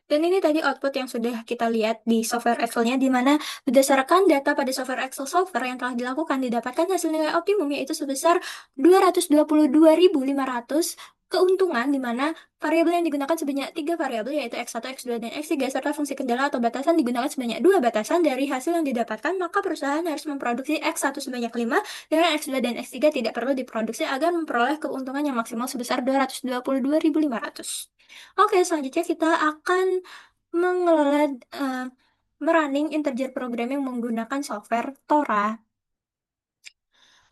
Dan ini tadi output yang sudah kita lihat di software Excel-nya, di mana berdasarkan data pada software Excel software yang telah dilakukan, didapatkan hasil nilai optimum yaitu sebesar 222.500 keuntungan, di mana variabel yang digunakan sebanyak tiga variabel yaitu X1, X2, dan X3, serta fungsi kendala atau batasan digunakan sebanyak dua batasan. Dari hasil yang didapatkan, maka perusahaan harus memproduksi X1 sebanyak 5, dan X2 dan X3 tidak perlu diproduksi agar memperoleh keuntungan yang maksimal sebesar 222.500. Oke, selanjutnya kita akan mengelola eh, merunning integer programming menggunakan software Tora.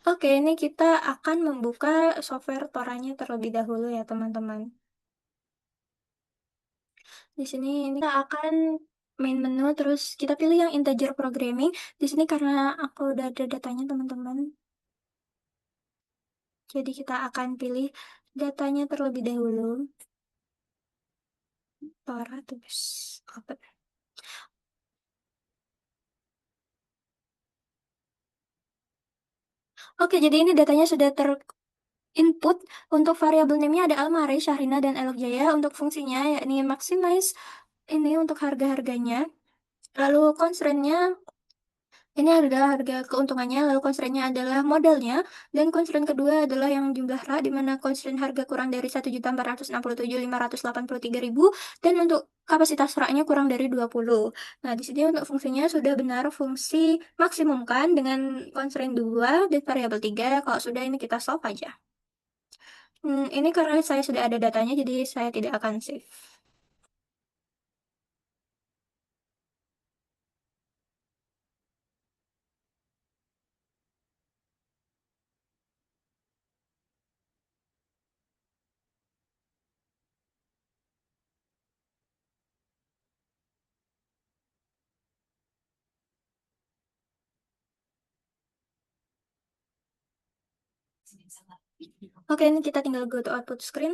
Oke, ini kita akan membuka software Toranya terlebih dahulu ya, teman-teman. Di sini ini kita akan main menu, terus kita pilih yang integer programming. Di sini karena aku udah ada datanya, teman-teman. Jadi kita akan pilih datanya terlebih dahulu. Tora terus open. Oke, jadi ini datanya sudah input. Untuk variabel name-nya ada Almari, Syahrina, dan Elok Jaya. Untuk fungsinya yakni maximize ini untuk harga-harganya. Lalu constraint-nya ini adalah harga keuntungannya. Lalu constraint-nya adalah modalnya. Dan constraint kedua adalah yang jumlah RA, di mana constraint harga kurang dari 1.467.583.000. Dan untuk kapasitas RA-nya kurang dari 20. Nah, di sini untuk fungsinya sudah benar fungsi maksimumkan dengan constraint 2 dan variabel 3. Kalau sudah, ini kita solve aja. Ini karena saya sudah ada datanya, jadi saya tidak akan save. Oke, ini kita tinggal go to output screen.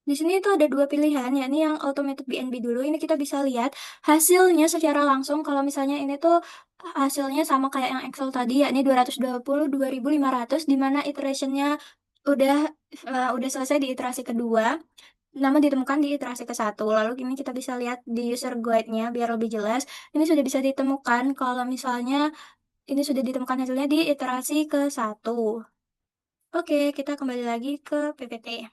Di sini itu ada dua pilihan, yakni yang automated BNB dulu. Ini kita bisa lihat hasilnya secara langsung. Kalau misalnya ini tuh hasilnya sama kayak yang Excel tadi, yakni 222.500, di mana iterationnya udah udah selesai di iterasi kedua, namun ditemukan di iterasi ke satu. Lalu ini kita bisa lihat di user guide-nya biar lebih jelas. Ini sudah bisa ditemukan kalau misalnya ini sudah ditemukan hasilnya di iterasi ke satu. Oke, kita kembali lagi ke PPT.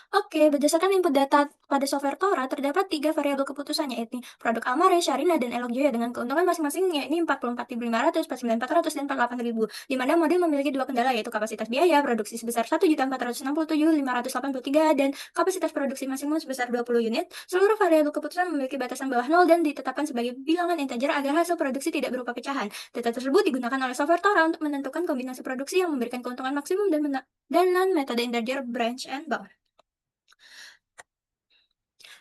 Oke, berdasarkan input data pada software Tora, terdapat tiga variabel keputusan, yaitu produk Almare, Sharina, dan Elok Jaya dengan keuntungan masing-masing, yakni 44.500, 49.400, dan 48.000. Di mana model memiliki dua kendala, yaitu kapasitas biaya produksi sebesar 1.467.583 dan kapasitas produksi maksimum sebesar 20 unit. Seluruh variabel keputusan memiliki batasan bawah 0 dan ditetapkan sebagai bilangan integer agar hasil produksi tidak berupa pecahan. Data tersebut digunakan oleh software Tora untuk menentukan kombinasi produksi yang memberikan keuntungan maksimum dan non metode integer branch and bound.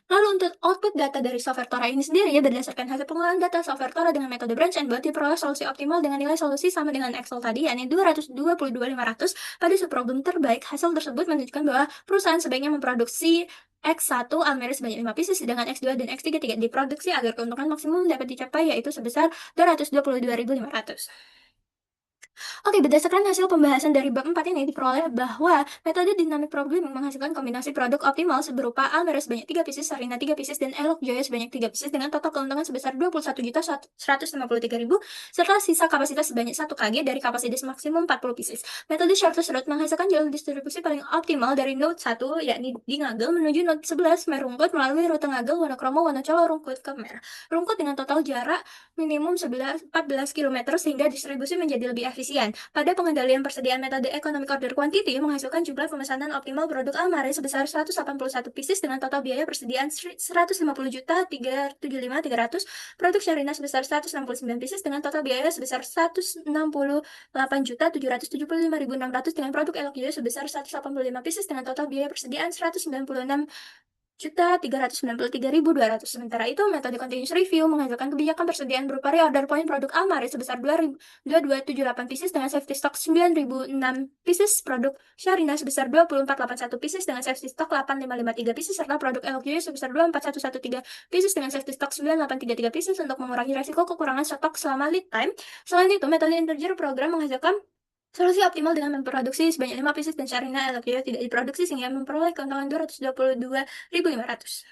Lalu untuk output data dari software Tora ini sendiri ya berdasarkan hasil pengolahan data software Tora dengan metode branch and bound diperoleh solusi optimal dengan nilai solusi sama dengan Excel tadi yakni 222.500 pada subproblem terbaik. Hasil tersebut menunjukkan bahwa perusahaan sebaiknya memproduksi X1 Almeri sebanyak 5 pieces sedangkan X2 dan X3 tidak diproduksi agar keuntungan maksimum dapat dicapai yaitu sebesar 222.500. Oke, berdasarkan hasil pembahasan dari bab 4 ini diperoleh bahwa metode dynamic programming menghasilkan kombinasi produk optimal berupa Almera sebanyak 3 pieces, Sarina 3 pieces, dan Elok Joyo sebanyak 3 pieces dengan total keuntungan sebesar 21.153.000 serta sisa kapasitas sebanyak 1 kg dari kapasitas maksimum 40 pieces. Metode Shortest Route menghasilkan jalur distribusi paling optimal dari node 1 yakni di Ngagel menuju node 11 Merungkut melalui rute Ngagel, Wonokromo, Wonocolo, Rungkut ke Mer. Rungkut dengan total jarak minimum 14 km sehingga distribusi menjadi lebih efisien. Pada pengendalian persediaan metode economic order quantity menghasilkan jumlah pemesanan optimal produk Almari sebesar 181 pieces dengan total biaya persediaan 150.375.300, produk Sharina sebesar 169 pieces dengan total biaya sebesar 168.775.600 dengan produk Elokio sebesar 185 pieces dengan total biaya persediaan 196.393.200. Sementara itu, metode continuous review menghasilkan kebijakan persediaan berupa reorder point produk Almari sebesar 2278 pieces dengan safety stock 9006 pieces, produk Sharina sebesar 2481 pieces dengan safety stock 8553 pieces, serta produk LQY sebesar 24113 pieces dengan safety stock 9833 pieces untuk mengurangi resiko kekurangan stok selama lead time. Selain itu, metode integer program menghasilkan solusi optimal dengan memproduksi sebanyak 5 pieces dan Sharina LQY tidak diproduksi sehingga memperoleh keuntungan 222.500.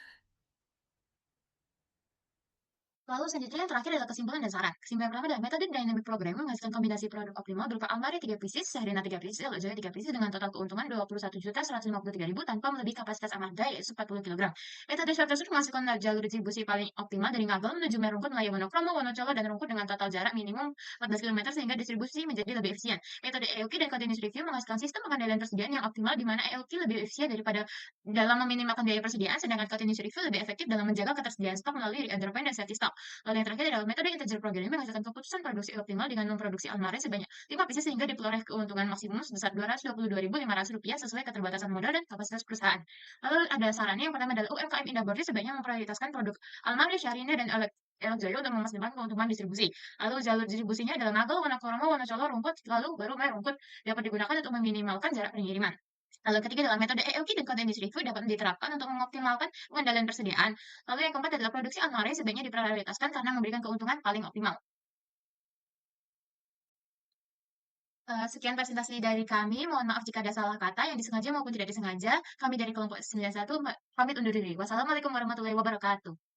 Lalu selanjutnya yang terakhir adalah kesimpulan dan saran. Kesimpulan pertama adalah metode dynamic programming menghasilkan kombinasi produk optimal berupa Almari 3 pieces, Sahrina 3 pieces, Elokjoy 3 pieces dengan total keuntungan 21.153.000 tanpa melebihi kapasitas Armada yaitu 40 kg. Metode shortest route menghasilkan jalur distribusi paling optimal dari Ngagel menuju Merungkut melalui Wonokromo, Wonocolo, dan Rungkut dengan total jarak minimum 14 km sehingga distribusi menjadi lebih efisien. Metode EOQ dan continuous review menghasilkan sistem pengendalian persediaan yang optimal di mana EOQ lebih efisien daripada dalam meminimalkan biaya persediaan sedangkan continuous review lebih efektif dalam menjaga ketersediaan stok melalui reorder point dan safety stock. Lalu yang terakhir adalah metode integer programming menghasilkan keputusan produksi optimal dengan memproduksi Almari sebanyak 5 pieces sehingga diperoleh keuntungan maksimum sebesar Rp222.500 sesuai keterbatasan modal dan kapasitas perusahaan. Lalu ada sarannya yang pertama adalah UMKM Indabordi sebaiknya memprioritaskan produk Almari, Sharina, dan Elokjoyo untuk memaksimalkan keuntungan distribusi. Lalu jalur distribusinya adalah Ngagel, Wonokromo, Wonocolo, Rungkut, lalu baru Merungkut dapat digunakan untuk meminimalkan jarak pengiriman. Lalu yang ketiga adalah metode EOQ dan continuous review dapat diterapkan untuk mengoptimalkan pengendalian persediaan. Lalu yang keempat adalah produksi Almari sebaiknya diprioritaskan karena memberikan keuntungan paling optimal. Sekian presentasi dari kami. Mohon maaf jika ada salah kata yang disengaja maupun tidak disengaja. Kami dari kelompok 91 pamit undur diri. Wassalamualaikum warahmatullahi wabarakatuh.